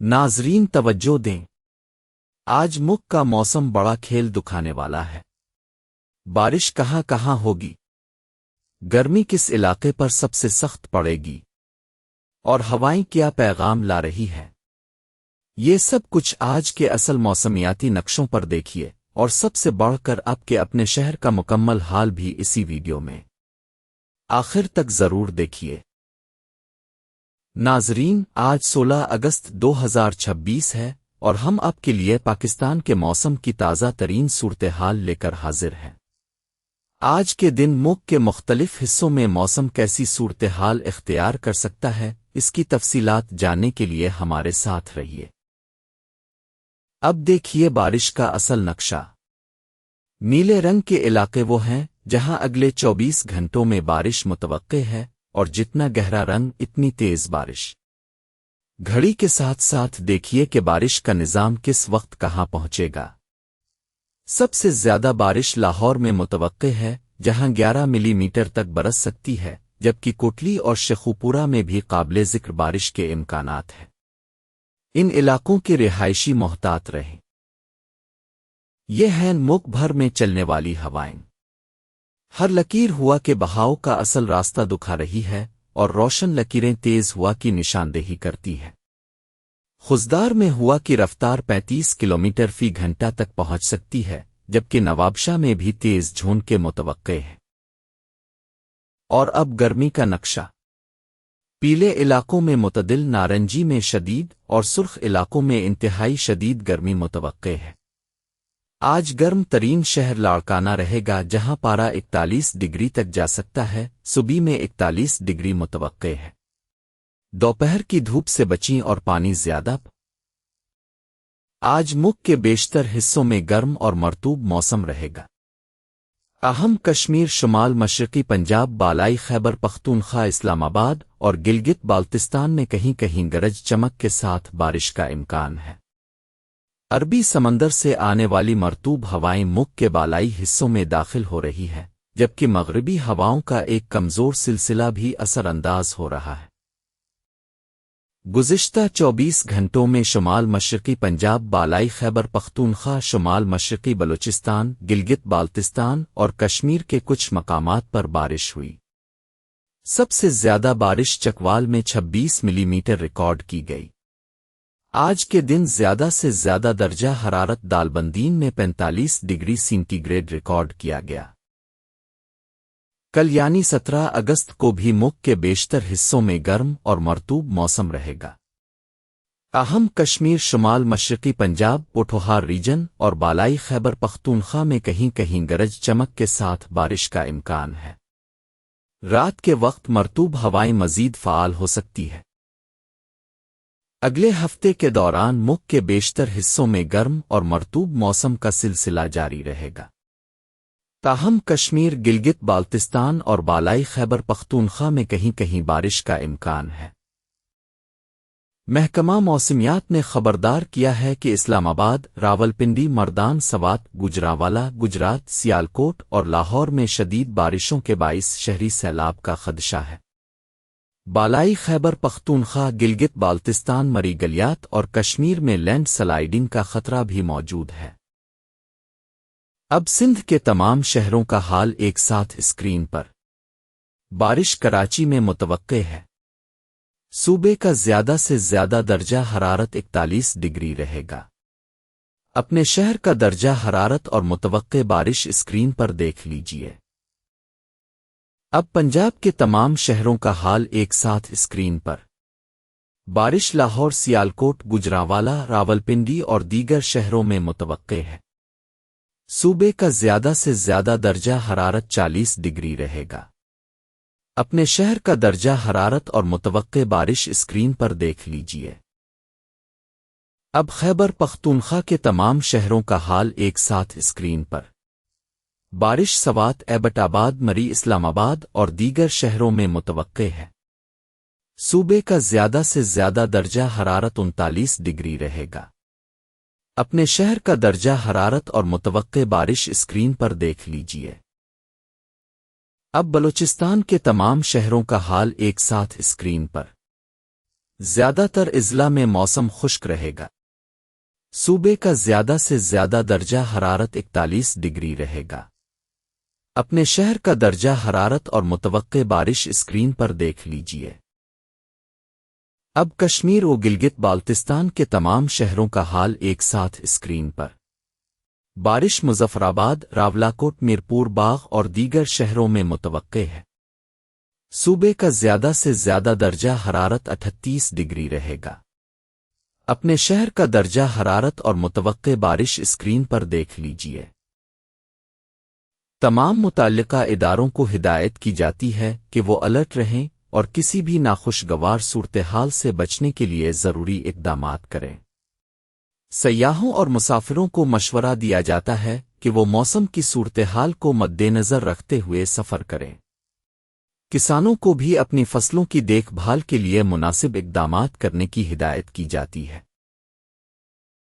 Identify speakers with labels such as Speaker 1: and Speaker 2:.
Speaker 1: ناظرین توجہ دیں، آج ملک کا موسم بڑا کھیل دکھانے والا ہے۔ بارش کہاں کہاں ہوگی، گرمی کس علاقے پر سب سے سخت پڑے گی، اور ہوائیں کیا پیغام لا رہی ہے، یہ سب کچھ آج کے اصل موسمیاتی نقشوں پر دیکھیے، اور سب سے بڑھ کر آپ کے اپنے شہر کا مکمل حال بھی اسی ویڈیو میں آخر تک ضرور دیکھیے۔ ناظرین، آج 16 اگست 2026 ہے، اور ہم آپ کے لیے پاکستان کے موسم کی تازہ ترین صورتحال لے کر حاضر ہیں۔ آج کے دن ملک کے مختلف حصوں میں موسم کیسی صورتحال اختیار کر سکتا ہے، اس کی تفصیلات جاننے کے لیے ہمارے ساتھ رہیے۔ اب دیکھیے بارش کا اصل نقشہ۔ نیلے رنگ کے علاقے وہ ہیں جہاں اگلے 24 گھنٹوں میں بارش متوقع ہے، اور جتنا گہرا رنگ اتنی تیز بارش۔ گھڑی کے ساتھ ساتھ دیکھیے کہ بارش کا نظام کس وقت کہاں پہنچے گا۔ سب سے زیادہ بارش لاہور میں متوقع ہے، جہاں 11 ملی میٹر تک برس سکتی ہے، جبکہ کوٹلی اور شیخوپورہ میں بھی قابل ذکر بارش کے امکانات ہیں۔ ان علاقوں کے رہائشی محتاط رہیں۔ یہ ہیں ملک بھر میں چلنے والی ہوائیں۔ ہر لکیر ہوا کے بہاؤ کا اصل راستہ دکھا رہی ہے، اور روشن لکیریں تیز ہوا کی نشاندہی کرتی ہے۔ خزدار میں ہوا کی رفتار 35 کلومیٹر فی گھنٹہ تک پہنچ سکتی ہے، جبکہ نوابشاہ میں بھی تیز جھونکے متوقع ہے۔ اور اب گرمی کا نقشہ۔ پیلے علاقوں میں معتدل، نارنجی میں شدید، اور سرخ علاقوں میں انتہائی شدید گرمی متوقع ہے۔ آج گرم ترین شہر لاڑکانہ رہے گا، جہاں پارہ 41 ڈگری تک جا سکتا ہے، صبح میں 41 ڈگری متوقع ہے۔ دوپہر کی دھوپ سے بچیں اور پانی زیادہ۔ آج ملک کے بیشتر حصوں میں گرم اور مرطوب موسم رہے گا۔ اہم کشمیر، شمال مشرقی پنجاب، بالائی خیبر پختونخوا، اسلام آباد اور گلگت بالتستان میں کہیں کہیں گرج چمک کے ساتھ بارش کا امکان ہے۔ عربی سمندر سے آنے والی مرطوب ہوائیں ملک کے بالائی حصوں میں داخل ہو رہی ہے، جبکہ مغربی ہواؤں کا ایک کمزور سلسلہ بھی اثر انداز ہو رہا ہے۔ گزشتہ 24 گھنٹوں میں شمال مشرقی پنجاب، بالائی خیبر پختونخوا، شمال مشرقی بلوچستان، گلگت بالتستان اور کشمیر کے کچھ مقامات پر بارش ہوئی۔ سب سے زیادہ بارش چکوال میں 26 ملی میٹر ریکارڈ کی گئی۔ آج کے دن زیادہ سے زیادہ درجہ حرارت دالبندین میں 45 ڈگری سینٹی گریڈ ریکارڈ کیا گیا۔ کل یعنی 17 اگست کو بھی ملک کے بیشتر حصوں میں گرم اور مرطوب موسم رہے گا۔ اہم کشمیر، شمال مشرقی پنجاب، پوٹھوہار ریجن اور بالائی خیبر پختونخوا میں کہیں کہیں گرج چمک کے ساتھ بارش کا امکان ہے۔ رات کے وقت مرطوب ہوائیں مزید فعال ہو سکتی ہے۔ اگلے ہفتے کے دوران ملک کے بیشتر حصوں میں گرم اور مرطوب موسم کا سلسلہ جاری رہے گا۔ تاہم کشمیر، گلگت بالتستان اور بالائی خیبر پختونخوا میں کہیں کہیں بارش کا امکان ہے۔ محکمہ موسمیات نے خبردار کیا ہے کہ اسلام آباد، راولپنڈی، مردان، سوات، گوجرانوالہ، گجرات، سیالکوٹ اور لاہور میں شدید بارشوں کے باعث شہری سیلاب کا خدشہ ہے۔ بالائی خیبر پختونخوا، گلگت بالتستان، مری گلیات اور کشمیر میں لینڈ سلائیڈنگ کا خطرہ بھی موجود ہے۔ اب سندھ کے تمام شہروں کا حال ایک ساتھ اسکرین پر۔ بارش کراچی میں متوقع ہے۔ صوبے کا زیادہ سے زیادہ درجہ حرارت 41 ڈگری رہے گا۔ اپنے شہر کا درجہ حرارت اور متوقع بارش اسکرین پر دیکھ لیجیے۔ اب پنجاب کے تمام شہروں کا حال ایک ساتھ اسکرین پر۔ بارش لاہور، سیالکوٹ، گوجرانوالہ، راولپنڈی اور دیگر شہروں میں متوقع ہے۔ صوبے کا زیادہ سے زیادہ درجہ حرارت 40 ڈگری رہے گا۔ اپنے شہر کا درجہ حرارت اور متوقع بارش اسکرین پر دیکھ لیجیے۔ اب خیبر پختونخوا کے تمام شہروں کا حال ایک ساتھ اسکرین پر۔ بارش سوات، ایبٹ آباد، مری، اسلام آباد اور دیگر شہروں میں متوقع ہے۔ صوبے کا زیادہ سے زیادہ درجہ حرارت 39 ڈگری رہے گا۔ اپنے شہر کا درجہ حرارت اور متوقع بارش اسکرین پر دیکھ لیجیے۔ اب بلوچستان کے تمام شہروں کا حال ایک ساتھ اسکرین پر۔ زیادہ تر اضلاع میں موسم خشک رہے گا۔ صوبے کا زیادہ سے زیادہ درجہ حرارت 41 ڈگری رہے گا۔ اپنے شہر کا درجہ حرارت اور متوقع بارش اسکرین پر دیکھ لیجیے۔ اب کشمیر و گلگت بالتستان کے تمام شہروں کا حال ایک ساتھ اسکرین پر۔ بارش مظفرآباد، راولاکوٹ، میرپور باغ اور دیگر شہروں میں متوقع ہے۔ صوبے کا زیادہ سے زیادہ درجہ حرارت 38 ڈگری رہے گا۔ اپنے شہر کا درجہ حرارت اور متوقع بارش اسکرین پر دیکھ لیجیے۔ تمام متعلقہ اداروں کو ہدایت کی جاتی ہے کہ وہ الرٹ رہیں اور کسی بھی ناخوشگوار صورتحال سے بچنے کے لیے ضروری اقدامات کریں۔ سیاحوں اور مسافروں کو مشورہ دیا جاتا ہے کہ وہ موسم کی صورتحال کو مد نظر رکھتے ہوئے سفر کریں۔ کسانوں کو بھی اپنی فصلوں کی دیکھ بھال کے لیے مناسب اقدامات کرنے کی ہدایت کی جاتی ہے۔